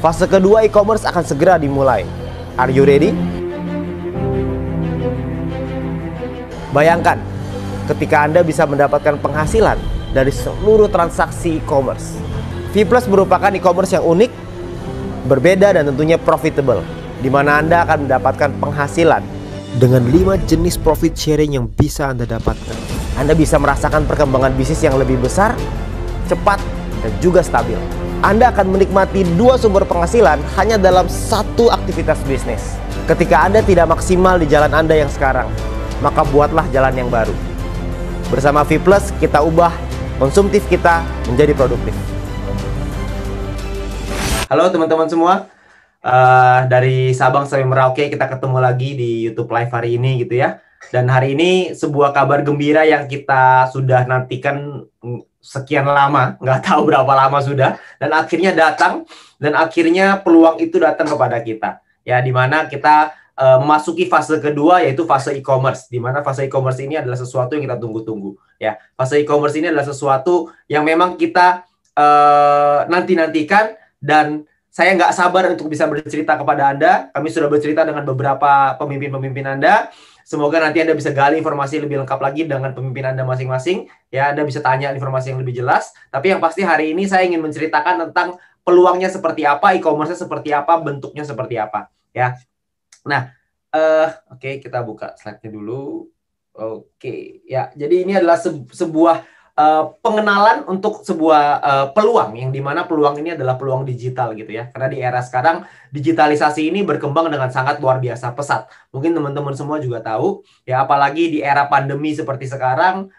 Fase kedua e-commerce akan segera dimulai. Are you ready? Bayangkan, ketika Anda bisa mendapatkan penghasilan dari seluruh transaksi e-commerce. V-Plus merupakan e-commerce yang unik, berbeda dan tentunya profitable, di mana Anda akan mendapatkan penghasilan dengan 5 jenis profit sharing yang bisa Anda dapatkan. Anda bisa merasakan perkembangan bisnis yang lebih besar, cepat, dan juga stabil. Anda akan menikmati 2 sumber penghasilan hanya dalam satu aktivitas bisnis. Ketika Anda tidak maksimal di jalan Anda yang sekarang, maka buatlah jalan yang baru. Bersama V-Plus, kita ubah konsumtif kita menjadi produktif. Halo teman-teman semua, dari Sabang sampai Merauke kita ketemu lagi di YouTube Live hari ini gitu ya. Dan hari ini sebuah kabar gembira yang kita sudah nantikan sekian lama, nggak tahu berapa lama sudah, dan akhirnya datang, dan akhirnya peluang itu datang kepada kita. Ya, dimana kita memasuki fase kedua, yaitu fase e-commerce, di mana fase e-commerce ini adalah sesuatu yang kita tunggu-tunggu. Ya, fase e-commerce ini adalah sesuatu yang memang kita nanti-nantikan, dan saya nggak sabar untuk bisa bercerita kepada Anda. Kami sudah bercerita dengan beberapa pemimpin-pemimpin Anda. Semoga nanti Anda bisa gali informasi lebih lengkap lagi dengan pemimpin Anda masing-masing. Ya, Anda bisa tanya informasi yang lebih jelas. Tapi yang pasti hari ini saya ingin menceritakan tentang peluangnya seperti apa, e-commerce-nya seperti apa, bentuknya seperti apa. Ya. Nah, oke, kita buka slide-nya dulu. Oke, ya. Jadi ini adalah sebuah pengenalan untuk sebuah peluang, yang dimana peluang ini adalah peluang digital gitu ya. Karena di era sekarang digitalisasi ini berkembang dengan sangat luar biasa pesat. Mungkin teman-teman semua juga tahu ya, apalagi di era pandemi seperti sekarang,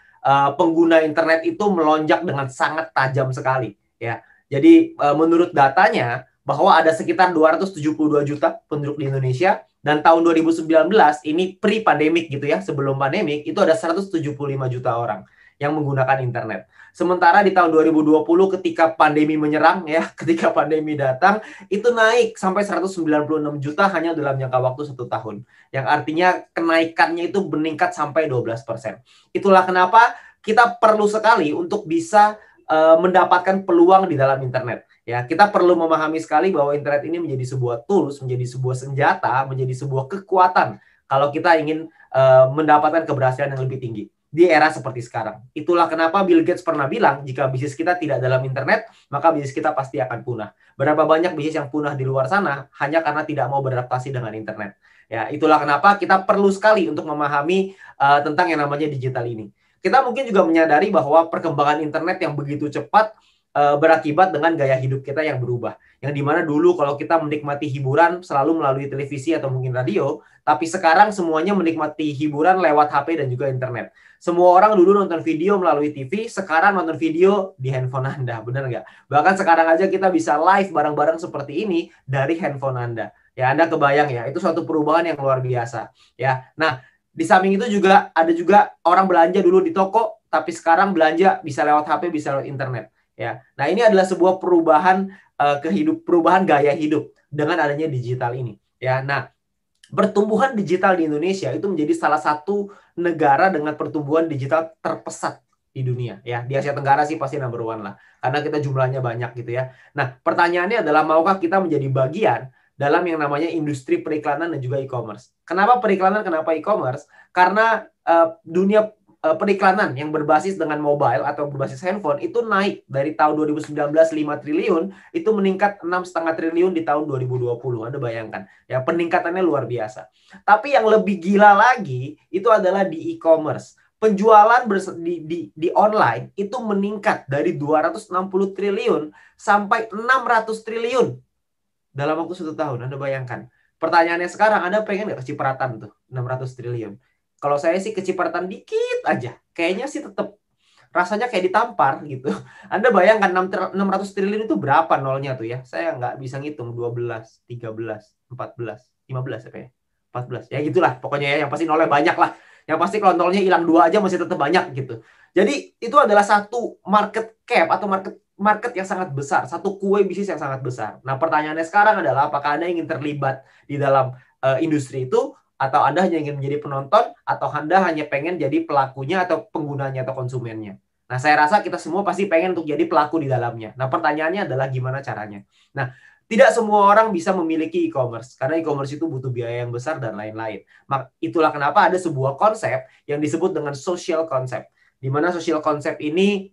pengguna internet itu melonjak dengan sangat tajam sekali ya. Jadi menurut datanya bahwa ada sekitar 272 juta penduduk di Indonesia, dan tahun 2019 ini pre-pandemic gitu ya, sebelum pandemik itu ada 175 juta orang yang menggunakan internet. Sementara di tahun 2020 ketika pandemi menyerang ya, ketika pandemi datang, itu naik sampai 196 juta hanya dalam jangka waktu 1 tahun. Yang artinya kenaikannya itu meningkat sampai 12%. Itulah kenapa kita perlu sekali untuk bisa mendapatkan peluang di dalam internet. Ya, kita perlu memahami sekali bahwa internet ini menjadi sebuah tools, menjadi sebuah senjata, menjadi sebuah kekuatan kalau kita ingin mendapatkan keberhasilan yang lebih tinggi di era seperti sekarang. Itulah kenapa Bill Gates pernah bilang, jika bisnis kita tidak dalam internet, maka bisnis kita pasti akan punah. Berapa banyak bisnis yang punah di luar sana hanya karena tidak mau beradaptasi dengan internet. Ya, itulah kenapa kita perlu sekali untuk memahami tentang yang namanya digital ini. Kita mungkin juga menyadari bahwa perkembangan internet yang begitu cepat berakibat dengan gaya hidup kita yang berubah. Yang dimana dulu kalau kita menikmati hiburan selalu melalui televisi atau mungkin radio, tapi sekarang semuanya menikmati hiburan lewat HP dan juga internet. Semua orang dulu nonton video melalui TV, sekarang nonton video di handphone Anda, benar nggak? Bahkan sekarang aja kita bisa live bareng-bareng seperti ini dari handphone Anda. Ya, Anda kebayang ya, itu suatu perubahan yang luar biasa. Ya, nah di samping itu juga ada juga orang belanja dulu di toko, tapi sekarang belanja bisa lewat HP, bisa lewat internet. Ya, nah ini adalah sebuah perubahan perubahan gaya hidup dengan adanya digital ini. Ya, nah pertumbuhan digital di Indonesia itu menjadi salah satu negara dengan pertumbuhan digital terpesat di dunia. Ya, di Asia Tenggara sih pasti number one lah, karena kita jumlahnya banyak gitu ya. Nah, pertanyaannya adalah maukah kita menjadi bagian dalam yang namanya industri periklanan dan juga e-commerce. Kenapa periklanan? Kenapa e-commerce? Karena dunia periklanan yang berbasis dengan mobile atau berbasis handphone itu naik dari tahun 2019 5 triliun itu meningkat 6,5 triliun di tahun 2020. Anda bayangkan ya, peningkatannya luar biasa. Tapi yang lebih gila lagi itu adalah di e-commerce. Penjualan di online itu meningkat dari 260 triliun sampai 600 triliun dalam waktu 1 tahun. Anda bayangkan. Pertanyaannya sekarang, Anda pengen nggak kecipratan tuh 600 triliun? Kalau saya sih kecipratan dikit aja. Kayaknya sih tetap rasanya kayak ditampar gitu. Anda bayangkan 600 triliun itu berapa nolnya tuh ya? Saya nggak bisa ngitung. 12, 13, 14, 15 apa ya? 14. Ya gitulah pokoknya ya. Yang pasti nolnya banyak lah. Yang pasti kalau nolnya hilang 2 aja masih tetap banyak gitu. Jadi itu adalah satu market cap atau market yang sangat besar. Satu kue bisnis yang sangat besar. Nah pertanyaannya sekarang adalah apakah Anda ingin terlibat di dalam industri itu? Atau Anda hanya ingin menjadi penonton, atau Anda hanya pengen jadi pelakunya atau penggunanya atau konsumennya. Nah, saya rasa kita semua pasti pengen untuk jadi pelaku di dalamnya. Nah, pertanyaannya adalah gimana caranya. Nah, Tidak semua orang bisa memiliki e-commerce, karena e-commerce itu butuh biaya yang besar dan lain-lain. Itulah kenapa ada sebuah konsep yang disebut dengan social concept, di mana social concept ini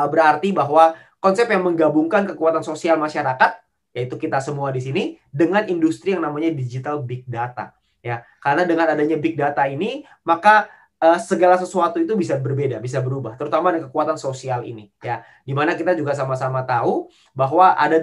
berarti bahwa konsep yang menggabungkan kekuatan sosial masyarakat, yaitu kita semua di sini, dengan industri yang namanya digital big data. Ya, karena dengan adanya big data ini, maka segala sesuatu itu bisa berbeda, bisa berubah, terutama dengan kekuatan sosial ini, ya. Dimana kita juga sama-sama tahu bahwa ada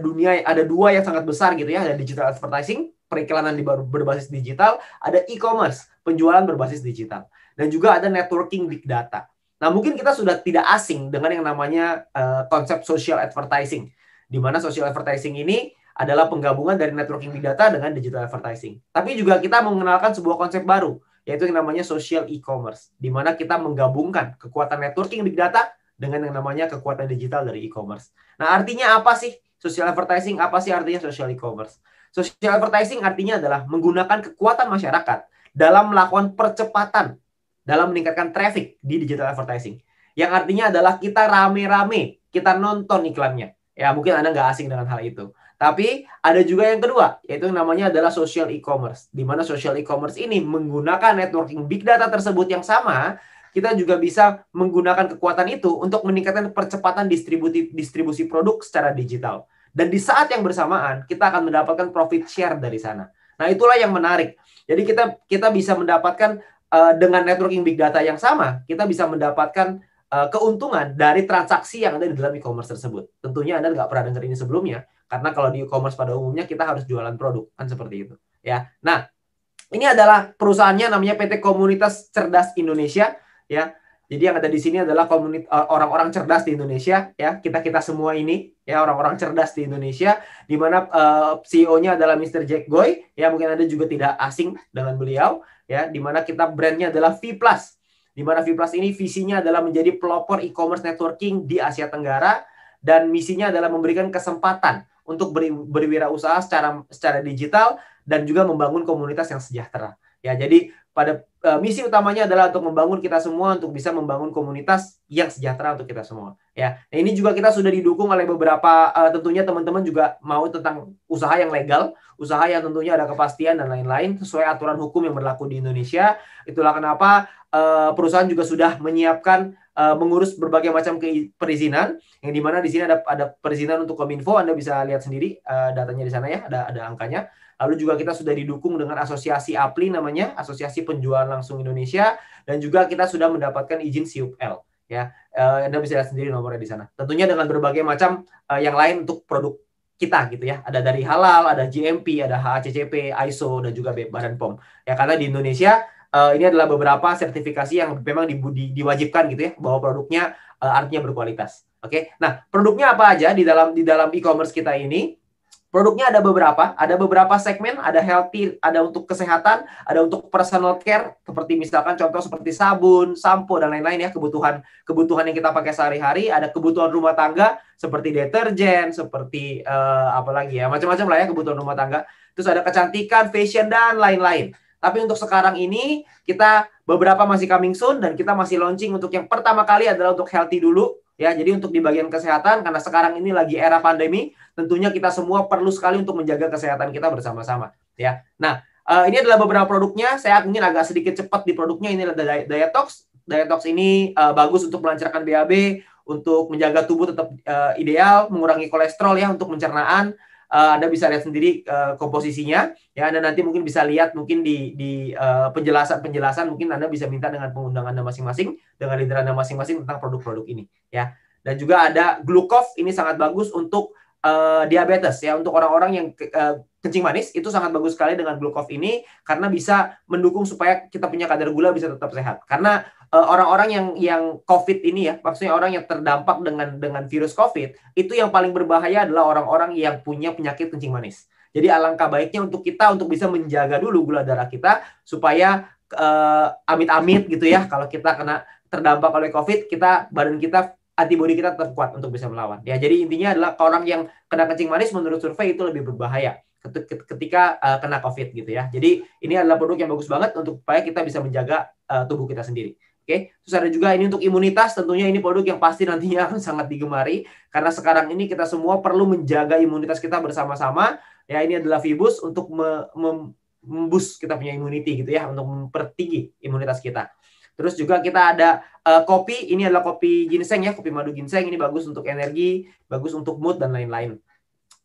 dua yang sangat besar gitu ya, ada digital advertising, periklanan berbasis digital, ada e-commerce, penjualan berbasis digital, dan juga ada networking big data. Nah, mungkin kita sudah tidak asing dengan yang namanya konsep social advertising, di mana social advertising ini adalah penggabungan dari networking big data dengan digital advertising. Tapi juga kita mengenalkan sebuah konsep baru, yaitu yang namanya social e-commerce, di mana kita menggabungkan kekuatan networking big data dengan yang namanya kekuatan digital dari e-commerce. Nah, artinya apa sih social advertising? Apa sih artinya social e-commerce? Social advertising artinya adalah menggunakan kekuatan masyarakat dalam melakukan percepatan, dalam meningkatkan traffic di digital advertising. Yang artinya adalah kita rame-rame, kita nonton iklannya. Ya, mungkin Anda nggak asing dengan hal itu. Tapi ada juga yang kedua, yaitu yang namanya adalah social e-commerce. Di mana social e-commerce ini menggunakan networking big data tersebut yang sama, kita juga bisa menggunakan kekuatan itu untuk meningkatkan percepatan distribusi produk secara digital. Dan di saat yang bersamaan, kita akan mendapatkan profit share dari sana. Nah, itulah yang menarik. Jadi kita bisa mendapatkan dengan networking big data yang sama, kita bisa mendapatkan keuntungan dari transaksi yang ada di dalam e-commerce tersebut. Tentunya Anda nggak pernah dengar ini sebelumnya, karena kalau di e-commerce pada umumnya kita harus jualan produk, kan seperti itu. Ya, nah ini adalah perusahaannya namanya PT Komunitas Cerdas Indonesia. Ya, jadi yang ada di sini adalah orang-orang cerdas di Indonesia. Ya, kita semua ini ya orang-orang cerdas di Indonesia. Di mana CEO-nya adalah Mr. Jack Goy. Ya, mungkin Anda juga tidak asing dengan beliau. Ya, di mana kita brandnya adalah V+. Di mana V+ ini visinya adalah menjadi pelopor e-commerce networking di Asia Tenggara, dan misinya adalah memberikan kesempatan untuk berwirausaha secara digital dan juga membangun komunitas yang sejahtera. Ya, jadi pada misi utamanya adalah untuk membangun kita semua untuk bisa membangun komunitas yang sejahtera untuk kita semua. Ya, nah, ini juga kita sudah didukung oleh beberapa tentunya teman-teman juga mau tentang usaha yang legal, usaha yang tentunya ada kepastian dan lain-lain sesuai aturan hukum yang berlaku di Indonesia. Itulah kenapa perusahaan juga sudah menyiapkan mengurus berbagai macam perizinan, yang dimana di sini ada perizinan untuk Kominfo. Anda bisa lihat sendiri datanya di sana ya, ada angkanya. Lalu juga kita sudah didukung dengan asosiasi APLI namanya, Asosiasi Penjualan Langsung Indonesia, dan juga kita sudah mendapatkan izin SIUP-L. Ya, Anda bisa lihat sendiri nomornya di sana. Tentunya dengan berbagai macam yang lain untuk produk kita gitu ya. Ada dari halal, ada GMP, ada HACCP, ISO, dan juga Badan POM. Ya, karena di Indonesia ini adalah beberapa sertifikasi yang memang diwajibkan gitu ya, bahwa produknya artinya berkualitas. Oke. Nah, produknya apa aja di dalam e-commerce kita ini? Produknya ada beberapa segmen, ada healthy, ada untuk kesehatan, ada untuk personal care, seperti misalkan contoh seperti sabun, sampo, dan lain-lain ya, kebutuhan yang kita pakai sehari-hari, ada kebutuhan rumah tangga seperti deterjen, seperti apalagi ya, macam-macam lah ya kebutuhan rumah tangga. Terus ada kecantikan, fashion, dan lain-lain. Tapi untuk sekarang ini, kita beberapa masih coming soon, dan kita masih launching untuk yang pertama kali adalah untuk healthy dulu. Ya, jadi untuk di bagian kesehatan, karena sekarang ini lagi era pandemi, tentunya kita semua perlu sekali untuk menjaga kesehatan kita bersama-sama. Ya, nah ini adalah beberapa produknya. Saya ingin agak sedikit cepat di produknya. Ini adalah Dietox. Dietox ini bagus untuk melancarkan BAB, untuk menjaga tubuh tetap ideal, mengurangi kolesterol ya, untuk pencernaan. Anda bisa lihat sendiri komposisinya ya. Anda nanti mungkin bisa lihat mungkin di penjelasan mungkin Anda bisa minta dengan pengundang Anda masing-masing, dengan leader Anda masing-masing tentang produk-produk ini ya. Dan juga ada Glucov, ini sangat bagus untuk diabetes ya, untuk orang-orang yang kencing manis, itu sangat bagus sekali dengan Glucov ini karena bisa mendukung supaya kita punya kadar gula bisa tetap sehat. Karena orang-orang yang COVID ini ya, maksudnya orang yang terdampak dengan virus COVID, itu yang paling berbahaya adalah orang-orang yang punya penyakit kencing manis. Jadi alangkah baiknya untuk kita untuk bisa menjaga dulu gula darah kita supaya amit-amit gitu ya, kalau kita terdampak oleh COVID, badan kita, antibodi kita tetap kuat untuk bisa melawan. Ya, jadi intinya adalah orang yang kena kencing manis menurut survei itu lebih berbahaya ketika kena COVID gitu ya. Jadi ini adalah produk yang bagus banget untuk supaya kita bisa menjaga tubuh kita sendiri. Oke, terus ada juga ini untuk imunitas, tentunya ini produk yang pasti nantinya akan sangat digemari karena sekarang ini kita semua perlu menjaga imunitas kita bersama-sama. Ya, ini adalah Vibus untuk memboost kita punya immunity gitu ya, untuk mempertinggi imunitas kita. Terus juga kita ada kopi, ini adalah kopi ginseng ya, kopi madu ginseng, ini bagus untuk energi, bagus untuk mood dan lain-lain.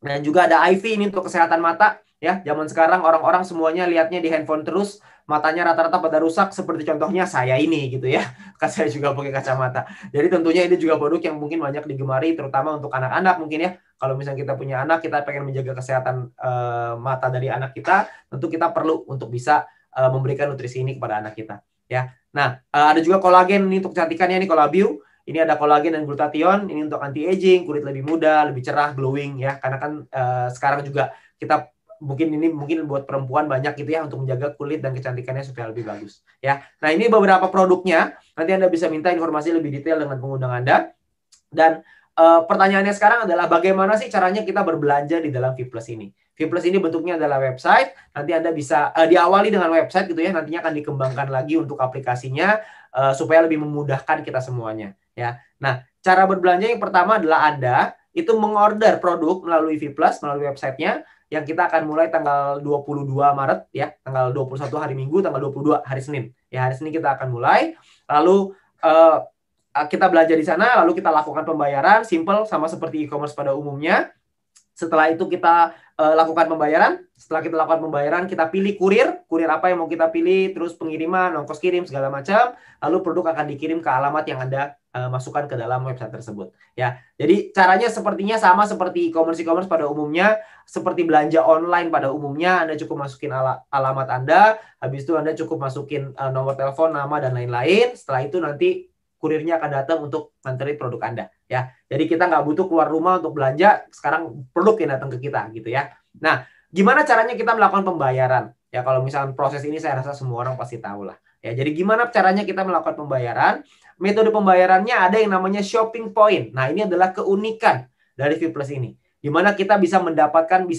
Dan juga ada IV ini untuk kesehatan mata ya. Zaman sekarang orang-orang semuanya lihatnya di handphone terus, matanya rata-rata pada rusak seperti contohnya saya ini gitu ya. Kan saya juga pakai kacamata. Jadi tentunya ini juga produk yang mungkin banyak digemari terutama untuk anak-anak mungkin ya. Kalau misalnya kita punya anak, kita pengen menjaga kesehatan mata dari anak kita, tentu kita perlu untuk bisa memberikan nutrisi ini kepada anak kita ya. Nah, ada juga kolagen ini untuk kecantikannya, ini Colabio. Ini ada kolagen dan glutathione, ini untuk anti aging, kulit lebih muda, lebih cerah, glowing ya. Karena kan sekarang juga kita mungkin buat perempuan banyak gitu ya untuk menjaga kulit dan kecantikannya supaya lebih bagus ya. Nah, ini beberapa produknya. Nanti Anda bisa minta informasi lebih detail dengan pengundang Anda. Dan pertanyaannya sekarang adalah bagaimana sih caranya kita berbelanja di dalam Vplus ini? Vplus ini bentuknya adalah website. Nanti Anda bisa diawali dengan website gitu ya. Nantinya akan dikembangkan lagi untuk aplikasinya supaya lebih memudahkan kita semuanya ya. Nah, cara berbelanja yang pertama adalah Anda itu mengorder produk melalui Vplus, melalui websitenya yang kita akan mulai tanggal 22 Maret ya, tanggal 21 hari Minggu, tanggal 22 hari Senin. Ya, hari Senin kita akan mulai. Lalu kita belanja di sana, lalu kita lakukan pembayaran simple sama seperti e-commerce pada umumnya. Setelah itu kita lakukan pembayaran. Setelah kita lakukan pembayaran, kita pilih kurir apa yang mau kita pilih, terus pengiriman, ongkos kirim segala macam. Lalu produk akan dikirim ke alamat yang Anda masukkan ke dalam website tersebut. Ya, jadi caranya sepertinya sama seperti e-commerce pada umumnya, seperti belanja online pada umumnya. Anda cukup masukin alamat Anda, habis itu Anda cukup masukin nomor telepon, nama dan lain-lain. Setelah itu nanti kurirnya akan datang untuk nganterin produk Anda ya. Jadi kita nggak butuh keluar rumah untuk belanja, sekarang produk yang datang ke kita gitu ya. Nah, gimana caranya kita melakukan pembayaran? Ya, kalau misalnya proses ini saya rasa semua orang pasti tahu lah. Ya, jadi gimana caranya kita melakukan pembayaran? Metode pembayarannya ada yang namanya shopping point. Nah, ini adalah keunikan dari Vplus ini. Di mana kita bisa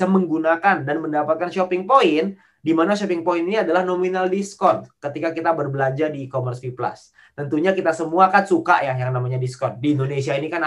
menggunakan dan mendapatkan shopping point, di mana shopping point ini adalah nominal diskon ketika kita berbelanja di e-commerce Vplus. Tentunya kita semua kan suka ya yang namanya diskon. Di Indonesia ini kan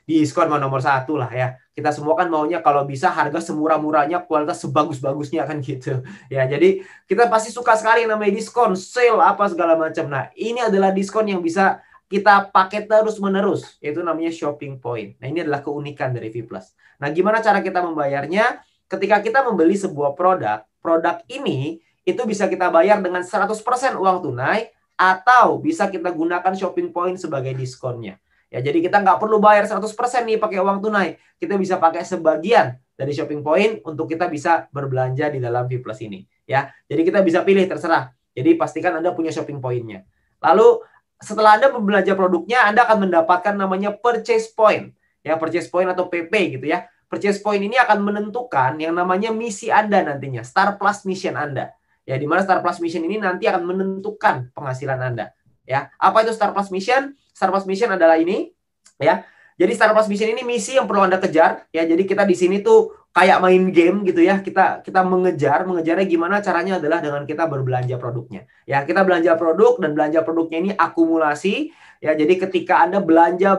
diskon nomor satu lah ya. Kita semua kan maunya kalau bisa harga semurah-murahnya, kualitas sebagus-bagusnya kan gitu. Ya, jadi kita pasti suka sekali yang namanya diskon, sale apa segala macam. Nah, ini adalah diskon yang bisa kita pakai terus-menerus, yaitu namanya shopping point. Nah, ini adalah keunikan dari Vplus. Nah, gimana cara kita membayarnya? Ketika kita membeli sebuah produk ini itu bisa kita bayar dengan 100% uang tunai, atau bisa kita gunakan shopping point sebagai diskonnya. Ya, jadi kita nggak perlu bayar 100% nih pakai uang tunai. Kita bisa pakai sebagian dari shopping point untuk kita bisa berbelanja di dalam Vplus ini. Ya, jadi kita bisa pilih terserah. Jadi pastikan Anda punya shopping point-nya. Lalu setelah Anda membelanja produknya, Anda akan mendapatkan namanya purchase point. Ya, purchase point atau PP gitu ya. Purchase point ini akan menentukan yang namanya misi Anda nantinya, Star Plus Mission Anda. Ya, di mana Star Plus Mission ini nanti akan menentukan penghasilan Anda. Ya, apa itu Star Plus Mission? Star Plus Mission adalah ini, ya. Jadi Star Plus Mission ini misi yang perlu Anda kejar, ya. Jadi kita di sini tuh kayak main game gitu ya. Kita mengejarnya gimana caranya adalah dengan kita berbelanja produknya. Ya, kita belanja produk dan belanja produknya ini akumulasi, ya. Jadi ketika Anda belanja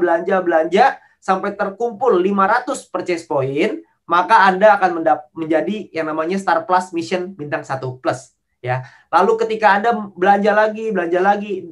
sampai terkumpul 500 purchase point, maka Anda akan menjadi yang namanya Star Plus Mission bintang 1 plus. Ya, lalu ketika Anda belanja lagi,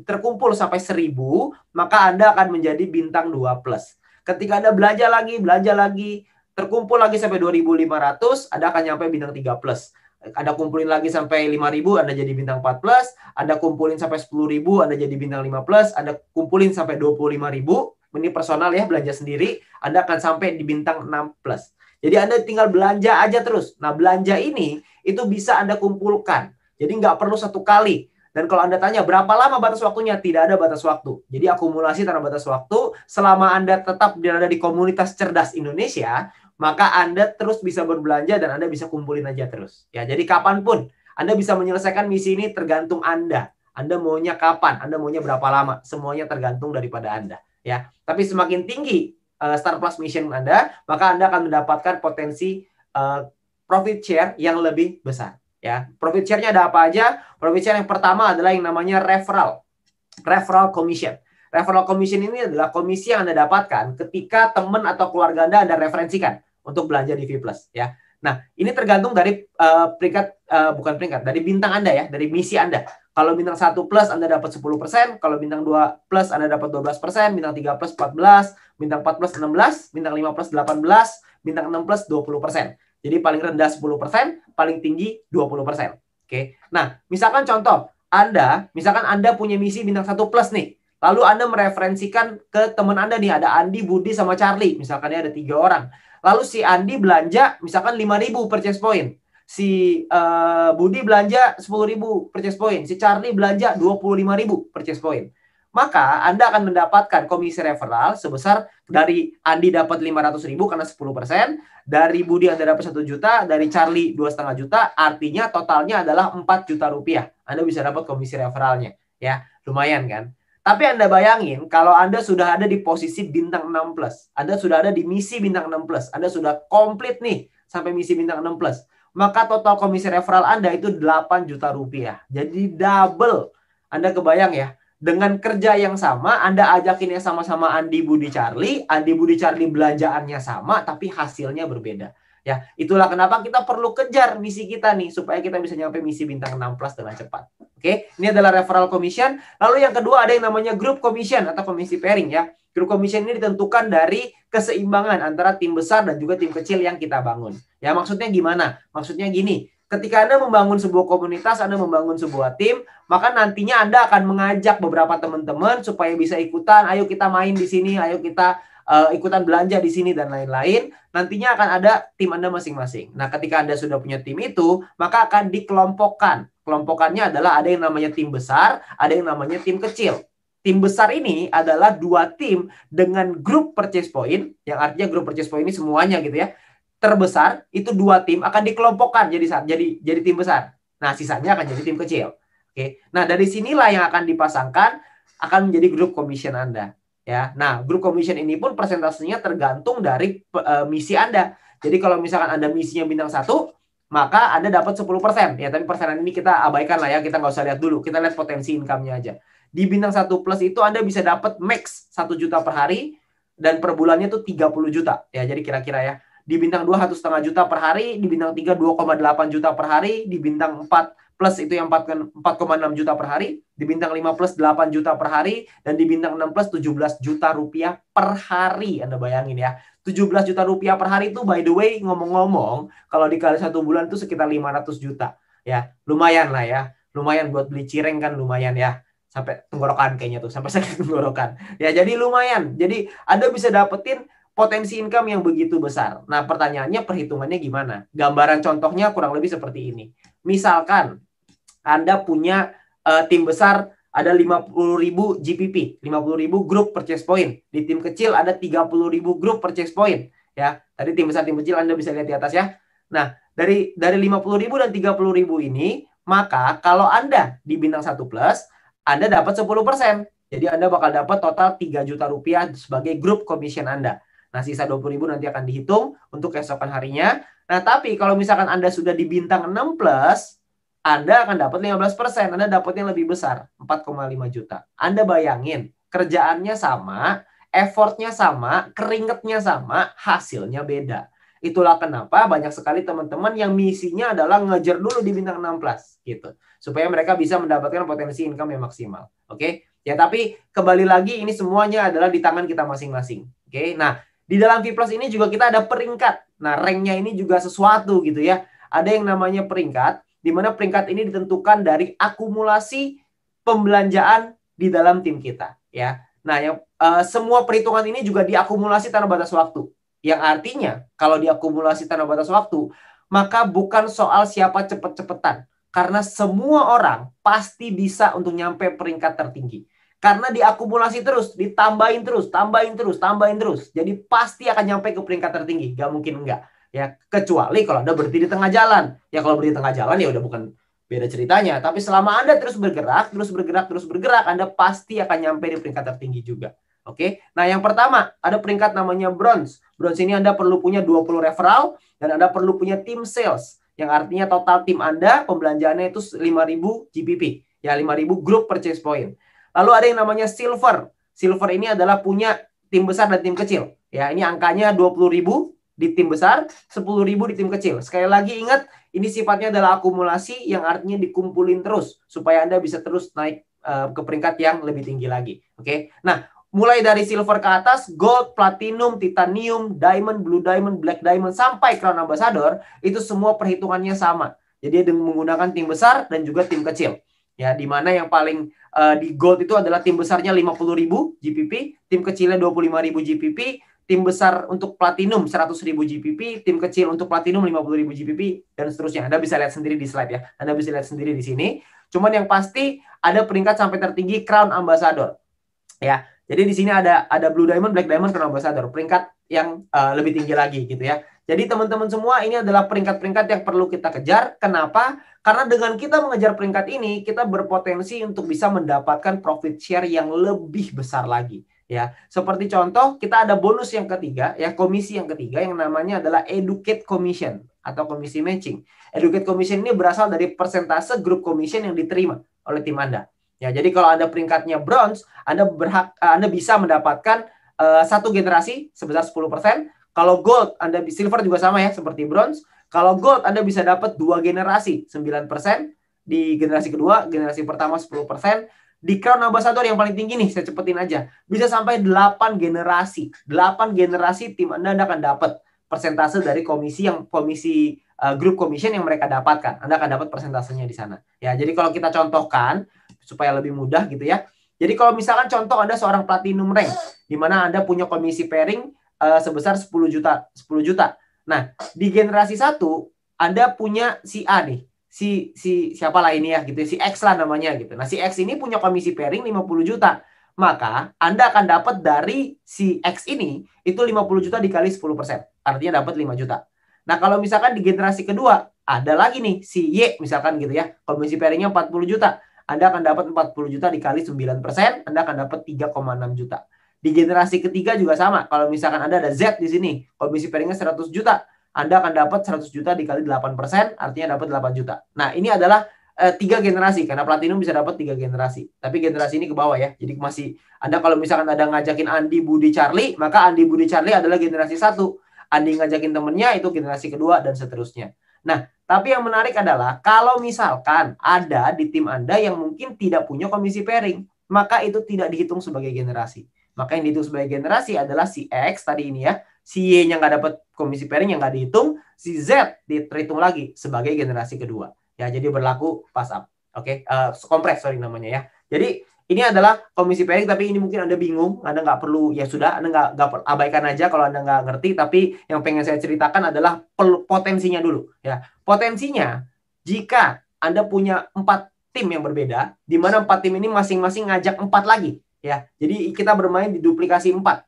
terkumpul sampai 1000, maka Anda akan menjadi bintang 2 plus. Ketika Anda belanja lagi, terkumpul lagi sampai 2500, Anda akan nyampe bintang 3 plus. Anda kumpulin lagi sampai 5000, Anda jadi bintang 4 plus. Anda kumpulin sampai 10.000, Anda jadi bintang 5 plus. Anda kumpulin sampai 25.000, ini personal ya, belanja sendiri, Anda akan sampai di bintang 6 plus. Jadi Anda tinggal belanja aja terus. Nah, belanja ini itu bisa Anda kumpulkan. Jadi nggak perlu satu kali. Dan kalau Anda tanya berapa lama batas waktunya, tidak ada batas waktu. Jadi akumulasi tanpa batas waktu, selama Anda tetap berada di komunitas cerdas Indonesia, maka Anda terus bisa berbelanja dan Anda bisa kumpulin aja terus. Ya, jadi kapanpun Anda bisa menyelesaikan misi ini tergantung Anda. Anda maunya kapan, Anda maunya berapa lama, semuanya tergantung daripada Anda. Ya, tapi semakin tinggi Star Plus Mission Anda, maka Anda akan mendapatkan potensi profit share yang lebih besar. Ya, profit share-nya ada apa aja? Profit share yang pertama adalah yang namanya referral. referral commission. Referral commission ini adalah komisi yang Anda dapatkan ketika teman atau keluarga Anda referensikan untuk belanja di V Plus ya. Nah, ini tergantung dari bukan peringkat, dari bintang Anda ya, dari misi Anda. Kalau bintang 1 plus Anda dapat 10%, kalau bintang 2 plus Anda dapat 12%, bintang 3 plus 14, bintang 4 plus 16, bintang 5 plus 18, bintang 6 plus 20%. Jadi paling rendah 10%, paling tinggi 20%. Oke. Nah, misalkan contoh, misalkan Anda punya misi bintang 1 plus nih. Lalu Anda mereferensikan ke teman Anda nih, ada Andi, Budi, sama Charlie. Misalkan ya ada 3 orang. Lalu si Andi belanja misalkan 5.000 purchase point. Si Budi belanja 10.000 purchase point. Si Charlie belanja 25.000 purchase point. Maka Anda akan mendapatkan komisi referral sebesar dari Andi dapat 500.000 karena 10%. Dari Budi Anda dapat 1 juta. Dari Charlie 2,5 juta. Artinya totalnya adalah 4 juta rupiah. Anda bisa dapat komisi referralnya. Ya, lumayan kan? Tapi Anda bayangin kalau Anda sudah ada di posisi bintang 6 plus. Anda sudah ada di misi bintang 6 plus. Anda sudah komplit nih sampai misi bintang 6 plus. Maka total komisi referral Anda itu 8 juta rupiah. Jadi double. Anda kebayang ya. Dengan kerja yang sama, Anda ajakinnya sama-sama Andi, Budi, Charlie. Andi, Budi, Charlie belanjaannya sama, tapi hasilnya berbeda. Ya, itulah kenapa kita perlu kejar misi kita nih supaya kita bisa nyampe misi bintang 6 plus dengan cepat. Oke, ini adalah referral commission. Lalu yang kedua ada yang namanya group commission atau komisi pairing ya. Group commission ini ditentukan dari keseimbangan antara tim besar dan juga tim kecil yang kita bangun. Ya, maksudnya gimana? Maksudnya gini, ketika Anda membangun sebuah komunitas, Anda membangun sebuah tim, maka nantinya Anda akan mengajak beberapa teman-teman supaya bisa ikutan, ayo kita main di sini, ayo kita ikutan belanja di sini dan lain-lain. Nantinya akan ada tim Anda masing-masing. Nah, ketika Anda sudah punya tim itu, maka akan dikelompokkan. Kelompokannya adalah ada yang namanya tim besar, ada yang namanya tim kecil. Tim besar ini adalah 2 tim dengan grup purchase point, yang artinya grup purchase point ini semuanya gitu ya. Terbesar itu 2 tim akan dikelompokkan jadi tim besar. Nah, sisanya akan jadi tim kecil. Oke. Nah, dari sinilah yang akan dipasangkan akan menjadi grup commission Anda. Ya, nah grup commission ini pun persentasenya tergantung dari misi Anda. Jadi kalau misalkan Anda misinya bintang 1, maka Anda dapat 10%. Ya, tapi persenan ini kita abaikan lah ya, kita nggak usah lihat dulu. Kita lihat potensi income-nya aja. Di bintang 1 plus itu Anda bisa dapat max 1 juta per hari dan per bulannya itu 30 juta. Ya, jadi kira-kira ya. Di bintang 2 1,5 juta per hari, di bintang 3 2,8 juta per hari, di bintang 4 plus itu yang 4,6 juta per hari, di bintang 5 plus 8 juta per hari, dan di bintang 6 plus 17 juta rupiah per hari. Anda bayangin ya, 17 juta rupiah per hari itu by the way, ngomong-ngomong, kalau dikali 1 bulan itu sekitar 500 juta. Ya, lumayan lah ya. Lumayan buat beli cireng kan lumayan ya. Sampai tenggorokan kayaknya tuh, sampai sakit tenggorokan. Ya, jadi lumayan. Jadi Anda bisa dapetin potensi income yang begitu besar. Nah, pertanyaannya perhitungannya gimana? Gambaran contohnya kurang lebih seperti ini. Misalkan Anda punya tim besar ada 50.000 GPP, 50.000 grup purchase point. Di tim kecil ada 30.000 grup purchase point. Ya, tadi tim besar, tim kecil Anda bisa lihat di atas ya. Nah, dari 50.000 dan 30.000 ini, maka kalau Anda di bintang 1 plus, Anda dapat 10%. Jadi Anda bakal dapat total 3 juta rupiah sebagai grup commission Anda. Nah, sisa 20.000 nanti akan dihitung untuk keesokan harinya. Nah, tapi kalau misalkan Anda sudah di bintang 6 plus, Anda akan dapat 15%. Anda dapatnya lebih besar, 4,5 juta. Anda bayangin, kerjaannya sama, effortnya sama, keringetnya sama, hasilnya beda. Itulah kenapa banyak sekali teman-teman yang misinya adalah ngejar dulu di bintang 6 plus gitu. Supaya mereka bisa mendapatkan potensi income yang maksimal. Oke? Ya, tapi kembali lagi ini semuanya adalah di tangan kita masing-masing. Oke? Nah, di dalam V Plus ini juga kita ada peringkat. Nah, ranknya ini juga sesuatu gitu ya. Ada yang namanya peringkat, di mana peringkat ini ditentukan dari akumulasi pembelanjaan di dalam tim kita. Ya. Nah, semua perhitungan ini juga diakumulasi tanpa batas waktu. Yang artinya, kalau diakumulasi tanpa batas waktu, maka bukan soal siapa cepet-cepetan. Karena semua orang pasti bisa untuk nyampe peringkat tertinggi. Karena diakumulasi terus, ditambahin terus, tambahin terus. Jadi pasti akan nyampe ke peringkat tertinggi. Gak mungkin enggak. Ya, kecuali kalau Anda berhenti di tengah jalan. Ya, kalau berhenti di tengah jalan ya udah bukan beda ceritanya. Tapi selama Anda terus bergerak, Anda pasti akan nyampe di peringkat tertinggi juga. Oke. Nah, yang pertama ada peringkat namanya bronze. Bronze ini Anda perlu punya 20 referral dan Anda perlu punya tim sales. Yang artinya total tim Anda pembelanjaannya itu 5.000 GPP. Ya, 5.000 group purchase point. Lalu ada yang namanya silver. Silver ini adalah punya tim besar dan tim kecil. Ya, ini angkanya 20.000 di tim besar, 10.000 di tim kecil. Sekali lagi ingat, ini sifatnya adalah akumulasi yang artinya dikumpulin terus supaya Anda bisa terus naik ke peringkat yang lebih tinggi lagi. Oke. Nah, mulai dari silver ke atas, gold, platinum, titanium, diamond, blue diamond, black diamond sampai crown ambassador, itu semua perhitungannya sama. Jadi dengan menggunakan tim besar dan juga tim kecil. Ya, di mana yang paling di gold itu adalah tim besarnya 50.000 GPP, tim kecilnya 25.000 GPP, tim besar untuk platinum 100.000 GPP, tim kecil untuk platinum 50.000 GPP, dan seterusnya. Anda bisa lihat sendiri di slide ya. Anda bisa lihat sendiri di sini. Cuman yang pasti ada peringkat sampai tertinggi Crown Ambassador. Ya. Jadi di sini ada Blue Diamond, Black Diamond, Crown Ambassador. Peringkat yang lebih tinggi lagi gitu ya. Jadi teman-teman semua, ini adalah peringkat-peringkat yang perlu kita kejar. Kenapa? Karena dengan kita mengejar peringkat ini, kita berpotensi untuk bisa mendapatkan profit share yang lebih besar lagi. Ya, seperti contoh kita ada bonus yang ketiga, ya komisi yang ketiga yang namanya adalah Educate Commission atau komisi matching. Educate Commission ini berasal dari persentase grup commission yang diterima oleh tim Anda. Ya, jadi kalau Anda peringkatnya bronze, Anda bisa mendapatkan satu generasi sebesar 10%. Kalau gold, Anda silver juga sama ya seperti bronze. Kalau gold Anda bisa dapat 2 generasi 9%, di generasi kedua, generasi pertama 10%. Di Crown Ambassador yang paling tinggi nih, saya cepetin aja. Bisa sampai 8 generasi. 8 generasi tim Anda akan dapat persentase dari komisi group commission yang mereka dapatkan. Anda akan dapat persentasenya di sana. Ya, jadi kalau kita contohkan supaya lebih mudah gitu ya. Jadi kalau misalkan contoh Anda seorang platinum rank di mana Anda punya komisi pairing sebesar 10 juta. Nah, di generasi 1 Anda punya si A nih. Si siapa lah ini ya gitu, si X lah namanya gitu. Nah, si X ini punya komisi pairing 50 juta. Maka Anda akan dapat dari si X ini itu 50 juta dikali 10%. Artinya dapat 5 juta. Nah, kalau misalkan di generasi kedua ada lagi nih si Y misalkan gitu ya. Komisi pairingnya 40 juta. Anda akan dapat 40 juta dikali 9%, Anda akan dapat 3,6 juta. Di generasi ketiga juga sama. Kalau misalkan ada Z di sini, komisi pairingnya 100 juta. Anda akan dapat 100 juta dikali 8%, artinya dapat 8 juta. Nah, ini adalah 3 generasi, karena platinum bisa dapat 3 generasi. Tapi generasi ini ke bawah ya. Jadi masih, Anda kalau misalkan ada ngajakin Andi, Budi, Charlie, maka Andi, Budi, Charlie adalah generasi 1. Andi ngajakin temennya, itu generasi kedua, dan seterusnya. Nah, tapi yang menarik adalah, kalau misalkan ada di tim Anda yang mungkin tidak punya komisi pairing, maka itu tidak dihitung sebagai generasi. Maka yang dihitung sebagai generasi adalah si X tadi ini ya. Si Y-nya nggak dapat komisi pairing yang nggak dihitung, si Z dihitung lagi sebagai generasi kedua. Ya, jadi berlaku pass up. Oke, kompres sorry namanya ya. Jadi ini adalah komisi pairing, tapi ini mungkin Anda bingung, Anda nggak perlu, ya sudah, Anda nggak abaikan aja kalau Anda nggak ngerti. Tapi yang pengen saya ceritakan adalah potensinya dulu. Ya, potensinya jika Anda punya 4 tim yang berbeda, di mana 4 tim ini masing-masing ngajak 4 lagi. Ya, jadi kita bermain di duplikasi 4.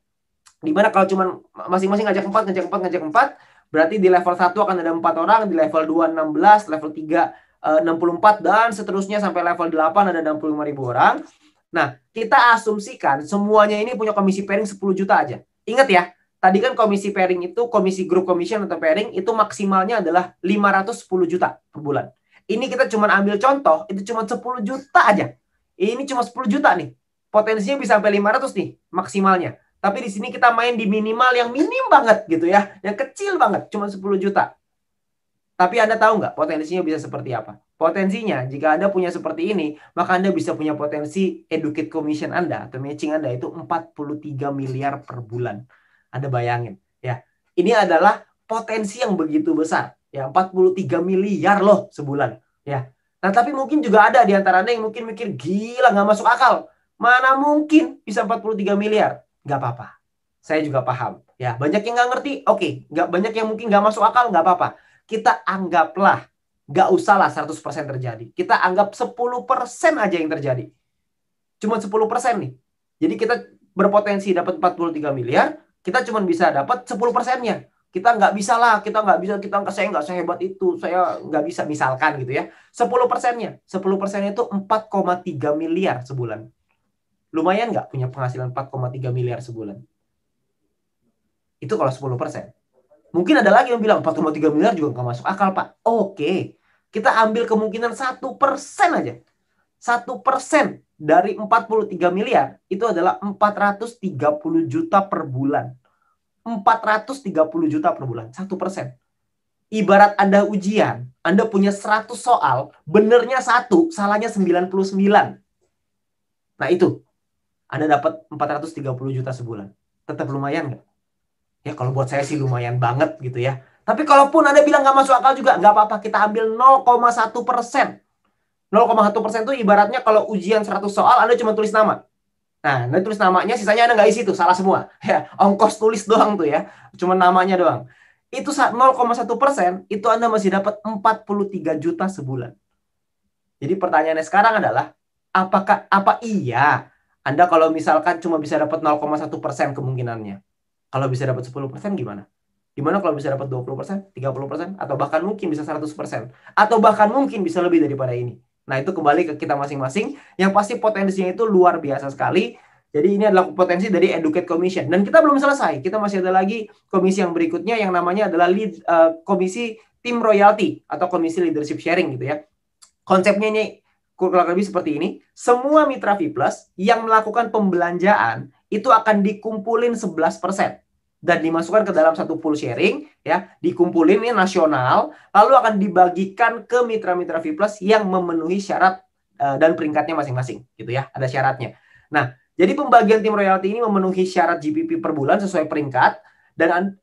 Dimana kalau cuma masing-masing ngajak 4, berarti di level 1 akan ada 4 orang, di level 2 16, level 3 64, dan seterusnya sampai level 8 ada 65.000 orang. Nah, kita asumsikan semuanya ini punya komisi pairing 10 juta aja. Ingat ya, tadi kan komisi pairing itu, komisi group commission atau pairing itu maksimalnya adalah 510 juta per bulan. Ini kita cuma ambil contoh, itu cuma 10 juta aja. Ini cuma 10 juta nih. Potensinya bisa sampai 500 nih maksimalnya. Tapi di sini kita main di minimal yang minim banget gitu ya. Yang kecil banget, cuma 10 juta. Tapi Anda tahu nggak potensinya bisa seperti apa? Potensinya, jika Anda punya seperti ini, maka Anda bisa punya potensi educate commission Anda atau matching Anda itu 43 miliar per bulan. Anda bayangin ya. Ini adalah potensi yang begitu besar. Ya, 43 miliar loh sebulan. Ya. Nah, tapi mungkin juga ada di antara Anda yang mungkin mikir, gila nggak masuk akal. Mana mungkin bisa 43 miliar? Nggak apa-apa. Saya juga paham. Ya, banyak yang nggak ngerti. Oke, nggak banyak yang mungkin nggak masuk akal, nggak apa-apa. Kita anggaplah, nggak usahlah 100% terjadi. Kita anggap 10% aja yang terjadi. Cuma 10% nih. Jadi kita berpotensi dapat 43 miliar, kita cuma bisa dapat 10%-nya. Kita nggak bisa lah, saya nggak sehebat itu, saya nggak bisa misalkan gitu ya. 10%-nya, 10% itu 4,3 miliar sebulan. Lumayan nggak punya penghasilan 4,3 miliar sebulan? Itu kalau 10%. Mungkin ada lagi yang bilang 4,3 miliar juga nggak masuk akal, Pak. Oke, kita ambil kemungkinan 1% aja. 1% dari 43 miliar itu adalah 430 juta per bulan. 430 juta per bulan, 1%. Ibarat Anda ujian, Anda punya 100 soal, benernya 1, salahnya 99. Nah itu, Anda dapat 430 juta sebulan. Tetap lumayan nggak? Ya kalau buat saya sih lumayan banget gitu ya. Tapi kalaupun Anda bilang nggak masuk akal juga, nggak apa-apa. Kita ambil 0,1%. 0,1% itu ibaratnya kalau ujian 100 soal, Anda cuma tulis nama. Nah, Anda tulis namanya, sisanya Anda nggak isi tuh, salah semua. Ya, ongkos tulis doang tuh ya. Cuma namanya doang. Itu 0,1%, itu Anda masih dapat 43 juta sebulan. Jadi pertanyaannya sekarang adalah, apa iya Anda kalau misalkan cuma bisa dapat 0,1% kemungkinannya? Kalau bisa dapat 10% gimana? Gimana kalau bisa dapat 20%, 30%, atau bahkan mungkin bisa 100%? Atau bahkan mungkin bisa lebih daripada ini? Nah, itu kembali ke kita masing-masing. Yang pasti potensinya itu luar biasa sekali. Jadi ini adalah potensi dari Educate Commission. Dan kita belum selesai. Kita masih ada lagi komisi yang berikutnya yang namanya adalah komisi Team Royalty atau komisi Leadership Sharing gitu ya. Konsepnya ini kurang lebih seperti ini. Semua mitra V+ yang melakukan pembelanjaan itu akan dikumpulin 11% dan dimasukkan ke dalam satu pool sharing ya, dikumpulin ini nasional, lalu akan dibagikan ke mitra-mitra V+ yang memenuhi syarat dan peringkatnya masing-masing gitu ya, ada syaratnya. Nah, jadi pembagian tim royalti ini memenuhi syarat GPP per bulan sesuai peringkat. Dan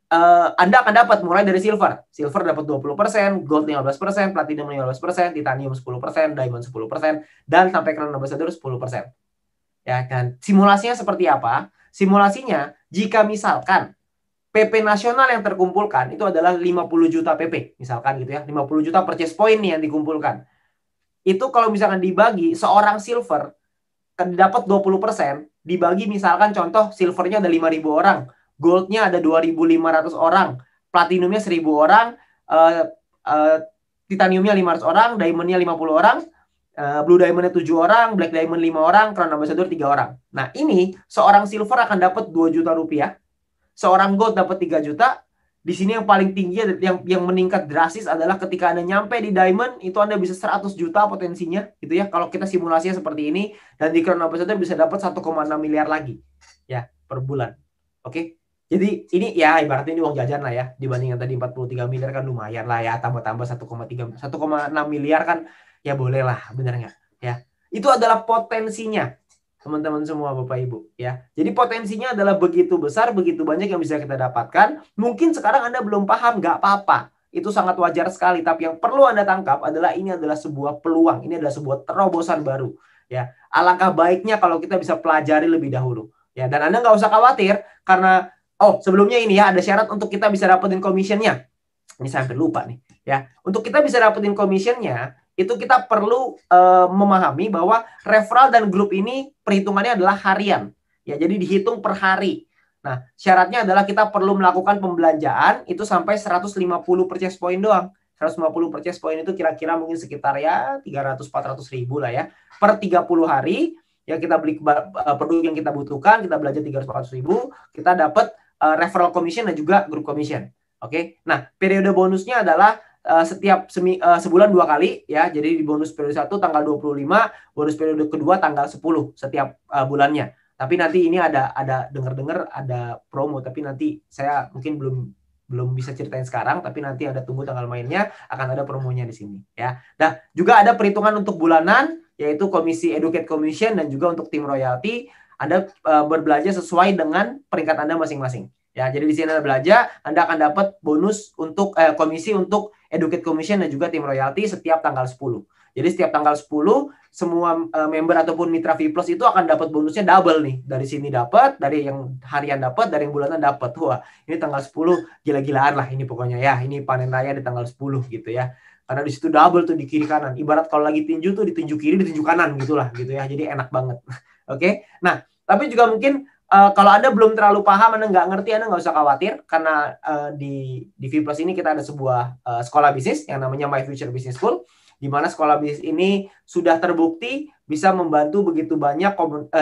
Anda akan dapat mulai dari silver. Silver dapat 20%, gold 15%, platinum 15%, titanium 10%, diamond 10%, dan sampai crown ambassador 10%. Ya kan? Simulasinya seperti apa? Simulasinya, jika misalkan PP nasional yang terkumpulkan itu adalah 50 juta PP, misalkan gitu ya. 50 juta purchase point nih yang dikumpulkan. Itu kalau misalkan dibagi, seorang silver dapat 20%, dibagi misalkan contoh silvernya ada 5.000 orang, goldnya ada 2.500 orang, platinumnya 1.000 orang, titaniumnya 500 orang, diamondnya 50 orang, blue diamondnya 7 orang, black diamond 5 orang, crown ambassador 3 orang. Nah ini seorang silver akan dapat 2 juta rupiah, seorang gold dapat 3 juta. Di sini yang paling tinggi yang meningkat drastis adalah ketika Anda nyampe di diamond, itu Anda bisa 100 juta potensinya gitu ya. Kalau kita simulasinya seperti ini, dan di crown ambassador bisa dapat 1,6 miliar lagi ya per bulan. Oke. Jadi ini ya ibaratnya ini uang jajan lah ya, dibanding yang tadi 43 miliar kan lumayan lah ya, tambah-tambah 1,6 miliar kan ya boleh lah, benar nggak ya. Itu adalah potensinya teman-teman semua Bapak Ibu ya. Jadi potensinya adalah begitu besar, begitu banyak yang bisa kita dapatkan. Mungkin sekarang Anda belum paham, nggak apa-apa. Itu sangat wajar sekali, tapi yang perlu Anda tangkap adalah ini adalah sebuah peluang, ini adalah sebuah terobosan baru ya. Alangkah baiknya kalau kita bisa pelajari lebih dahulu ya, dan Anda nggak usah khawatir karena sebelumnya ini ya ada syarat untuk kita bisa dapetin commissionnya. Ini saya hampir lupa nih ya. Untuk kita bisa dapetin commissionnya, itu kita perlu memahami bahwa referral dan grup ini perhitungannya adalah harian. Ya, jadi dihitung per hari. Nah, syaratnya adalah kita perlu melakukan pembelanjaan itu sampai 150 purchase point doang. 150 purchase point itu kira-kira mungkin sekitar ya 300-400 ribu lah ya. Per 30 hari, ya kita beli produk yang kita butuhkan, kita belanja 300-400 ribu, kita dapat referral commission dan juga group commission. Oke. Nah, periode bonusnya adalah setiap sebulan 2 kali ya. Jadi di bonus periode 1 tanggal 25, bonus periode kedua tanggal 10 setiap bulannya. Tapi nanti ini ada dengar-dengar ada promo, tapi nanti saya mungkin belum bisa ceritain sekarang, tapi nanti ada tunggu tanggal mainnya, akan ada promonya di sini ya. Nah, juga ada perhitungan untuk bulanan yaitu komisi Educate Commission dan juga untuk tim royalty. Anda berbelanja sesuai dengan peringkat Anda masing-masing. Ya, jadi di sini Anda belanja, Anda akan dapat bonus untuk komisi untuk Educate Commission dan juga tim royalty setiap tanggal 10. Jadi setiap tanggal 10 semua member ataupun mitra V+ itu akan dapat bonusnya double nih. Dari sini dapat, dari yang harian dapat, dari yang bulanan dapat. Wah, ini tanggal 10 gila-gilaan lah ini pokoknya ya. Ini panen raya di tanggal 10 gitu ya. Karena di situ double tuh di kiri kanan. Ibarat kalau lagi tinju tuh di tinju kiri, di tinju kanan gitulah gitu ya. Jadi enak banget. Oke. Nah, tapi juga mungkin kalau Anda belum terlalu paham, Anda nggak ngerti, Anda nggak usah khawatir. Karena di V+ ini kita ada sebuah sekolah bisnis yang namanya My Future Business School. Di mana sekolah bisnis ini sudah terbukti bisa membantu begitu banyak,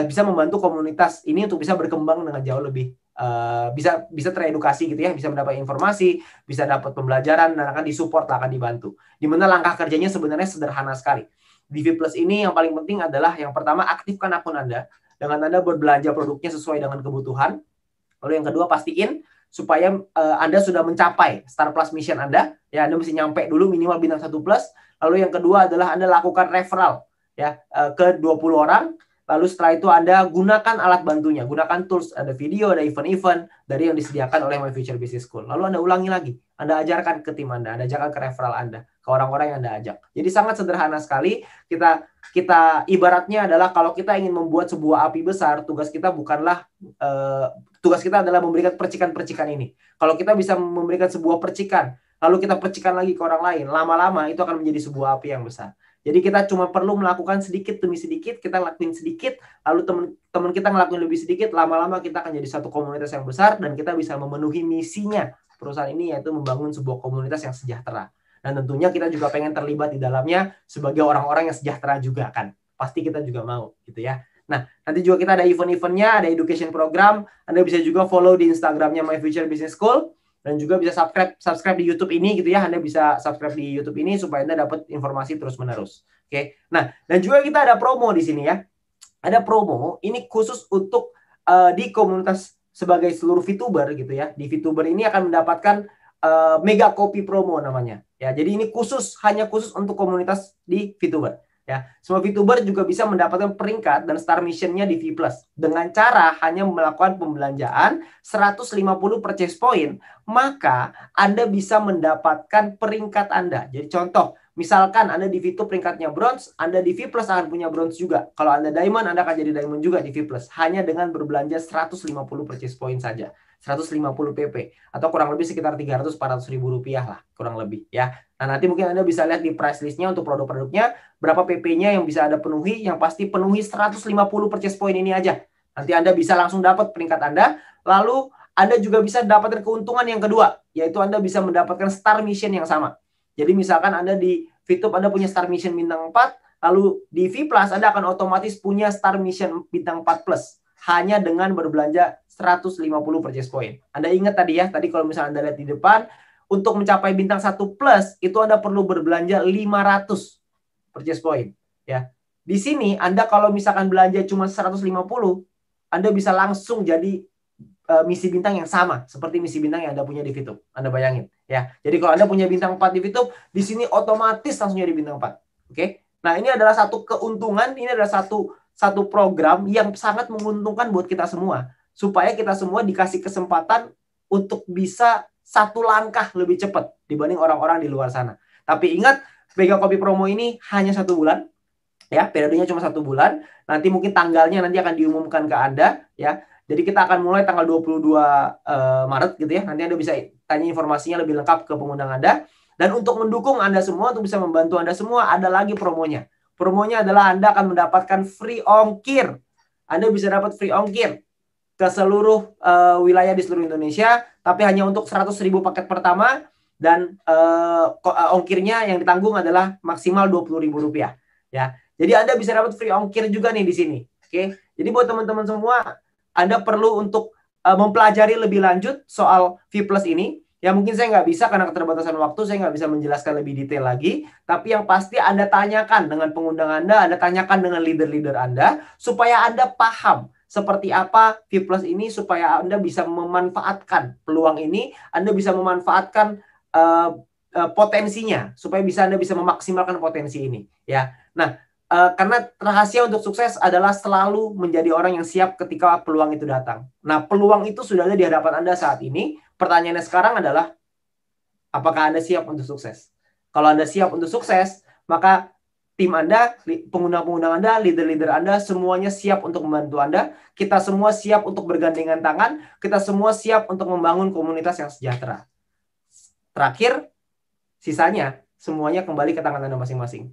bisa membantu komunitas ini untuk bisa berkembang dengan jauh lebih, bisa teredukasi gitu ya, bisa mendapat informasi, bisa dapat pembelajaran, dan akan disupport, akan dibantu. Di mana langkah kerjanya sebenarnya sederhana sekali. Di V Plus ini yang paling penting adalah yang pertama, aktifkan akun Anda dengan Anda berbelanja produknya sesuai dengan kebutuhan. Lalu yang kedua, pastiin supaya Anda sudah mencapai Star Plus Mission Anda. Ya, Anda mesti nyampe dulu minimal bintang 1 plus. Lalu yang kedua adalah Anda lakukan referral ya ke 20 orang. Lalu setelah itu Anda gunakan alat bantunya, gunakan tools, ada video, ada event-event dari yang disediakan oleh My Future Business School. Lalu Anda ulangi lagi, Anda ajarkan ke tim Anda ajarkan ke referral Anda, ke orang-orang yang Anda ajak. Jadi sangat sederhana sekali. Kita ibaratnya adalah kalau kita ingin membuat sebuah api besar, tugas kita bukanlah tugas kita adalah memberikan percikan-percikan ini. Kalau kita bisa memberikan sebuah percikan, lalu kita percikan lagi ke orang lain, lama-lama itu akan menjadi sebuah api yang besar. Jadi kita cuma perlu melakukan sedikit demi sedikit, kita lakuin sedikit, lalu teman-teman kita ngelakuin lebih sedikit, lama-lama kita akan jadi satu komunitas yang besar dan kita bisa memenuhi misinya perusahaan ini, yaitu membangun sebuah komunitas yang sejahtera. Dan tentunya kita juga pengen terlibat di dalamnya sebagai orang-orang yang sejahtera juga kan. Pasti kita juga mau gitu ya. Nah, nanti juga kita ada event-eventnya, ada education program. Anda bisa juga follow di Instagramnya My Future Business School. Dan juga bisa subscribe di YouTube ini gitu ya. Anda bisa subscribe di YouTube ini supaya Anda dapat informasi terus-menerus. Oke. Nah, dan juga kita ada promo di sini ya. Ada promo, ini khusus untuk di komunitas sebagai seluruh VTuber gitu ya. Di VTuber ini akan mendapatkan mega copy promo namanya. Ya, jadi ini hanya khusus untuk komunitas di VTuber. Ya, semua VTuber juga bisa mendapatkan peringkat dan star mission-nya di V Plus dengan cara hanya melakukan pembelanjaan 150 purchase point, maka Anda bisa mendapatkan peringkat Anda. Jadi contoh, misalkan Anda di V2 peringkatnya bronze, Anda di V Plus akan punya bronze juga. Kalau Anda diamond, Anda akan jadi diamond juga di V Plus hanya dengan berbelanja 150 purchase point saja. 150 PP atau kurang lebih sekitar 300-400 ribu rupiah lah kurang lebih ya. Nah, nanti mungkin Anda bisa lihat di price listnya untuk produk-produknya berapa PP-nya yang bisa Anda penuhi. Yang pasti penuhi 150 purchase point ini aja. Nanti Anda bisa langsung dapat peringkat Anda. Lalu Anda juga bisa dapatkan keuntungan yang kedua, yaitu Anda bisa mendapatkan star mission yang sama. Jadi misalkan Anda di VTube Anda punya star mission bintang 4, lalu di V Plus Anda akan otomatis punya star mission bintang 4 plus hanya dengan berbelanja 150 purchase point. Anda ingat tadi ya, tadi kalau misalnya Anda lihat di depan, untuk mencapai bintang 1 plus itu Anda perlu berbelanja 500 purchase point ya. Di sini Anda kalau misalkan belanja cuma 150, Anda bisa langsung jadi misi bintang yang sama seperti misi bintang yang Anda punya di VTube. Anda bayangin ya. Jadi kalau Anda punya bintang 4 di VTube, di sini otomatis langsung jadi bintang 4. Oke. Nah, ini adalah satu keuntungan, ini adalah satu program yang sangat menguntungkan buat kita semua. Supaya kita semua dikasih kesempatan untuk bisa satu langkah lebih cepat dibanding orang-orang di luar sana. Tapi ingat, mega copy promo ini hanya 1 bulan. Ya, periodenya cuma 1 bulan. Nanti mungkin tanggalnya nanti akan diumumkan ke Anda. Ya, jadi kita akan mulai tanggal 22 Maret gitu ya. Nanti Anda bisa tanya informasinya lebih lengkap ke pengundang Anda. Dan untuk mendukung Anda semua, untuk bisa membantu Anda semua, ada lagi promonya. Promonya adalah Anda akan mendapatkan free ongkir. Anda bisa dapat free ongkir ke seluruh wilayah di seluruh Indonesia, tapi hanya untuk 100.000 paket pertama, dan ongkirnya yang ditanggung adalah maksimal Rp20.000 ya. Jadi Anda bisa dapat free ongkir juga nih di sini. Oke. Jadi buat teman-teman semua, Anda perlu untuk mempelajari lebih lanjut soal V Plus ini. Ya mungkin saya nggak bisa karena keterbatasan waktu, saya nggak bisa menjelaskan lebih detail lagi. Tapi yang pasti Anda tanyakan dengan pengundang Anda tanyakan dengan leader-leader Anda, supaya Anda paham seperti apa V Plus ini, supaya Anda bisa memanfaatkan peluang ini, Anda bisa memanfaatkan potensinya, supaya Anda bisa memaksimalkan potensi ini. Ya, nah karena rahasia untuk sukses adalah selalu menjadi orang yang siap ketika peluang itu datang. Nah, peluang itu sudah ada di hadapan Anda saat ini. Pertanyaannya sekarang adalah, apakah Anda siap untuk sukses? Kalau Anda siap untuk sukses, maka tim Anda, pengguna-pengguna Anda, leader-leader Anda, semuanya siap untuk membantu Anda. Kita semua siap untuk bergandengan tangan. Kita semua siap untuk membangun komunitas yang sejahtera. Terakhir, sisanya semuanya kembali ke tangan Anda masing-masing.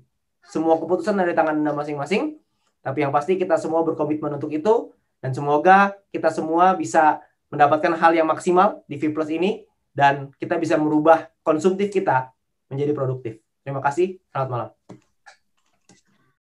Semua keputusan ada di tangan Anda masing-masing. Tapi yang pasti kita semua berkomitmen untuk itu. Dan semoga kita semua bisa mendapatkan hal yang maksimal di V Plus ini. Dan kita bisa merubah konsumtif kita menjadi produktif. Terima kasih. Selamat malam.